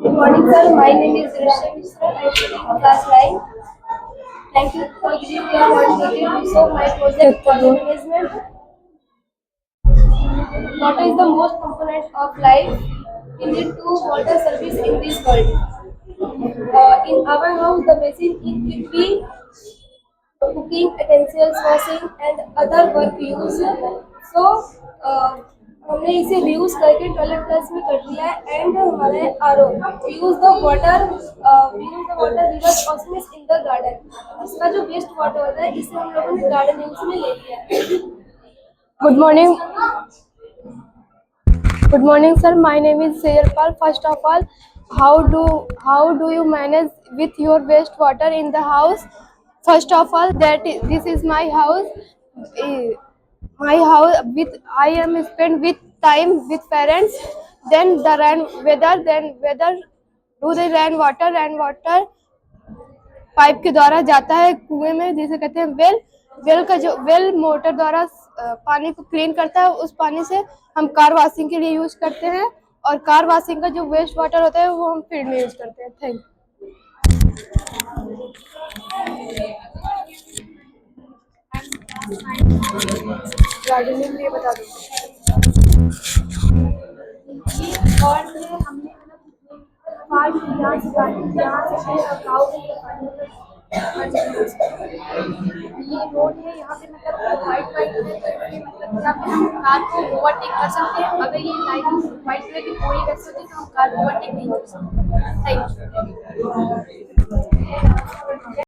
Good morning, sir. My name is Rishabh Mishra. I study in class 9. Thank you for giving me an opportunity to show my project water management. Water is the most component of life. We need to water service in this world. In our house, the basin in which we cooking utensils, washing and other work use. So हमने इसे reuse करके toilet flush में कर दिया है and हमारे RO use the water reverse osmosis in the garden इसका जो वेस्ट वाटर होता है इसे हम लोगों ने गार्डन यूज में ले लिया है good morning Good morning, sir. My name is Sayarpal. First of all, how do you manage with your wastewater in the house? First of all, this is my house. Eh, My house with I am spent with time with parents. Then the rain weather do the rain water pipe के द्वारा जाता है कुएं में जिसे कहते हैं well. Well का जो वेल मोटर द्वारा पानी को क्लीन करता है। उस पानी से हम कार वॉशिंग के लिए यूज करते हैं और कार वॉशिंग का जो वेस्ट वाटर होता है वो हम फील्ड में यूज करते हैं। Thank you. गार्डनिंग में बता दो। और ये हमने पार्ट यहाँ से गाँव ये रोड है यहाँ पे मतलब वाइट वाइट है मतलब यहाँ पे हम कार को ओवरटेक कर सकते हैं। अगर ये लाइट वाइट कलर की पूरी वैसे होती तो हम कार ओवरटेक नहीं कर सकते। Thank you.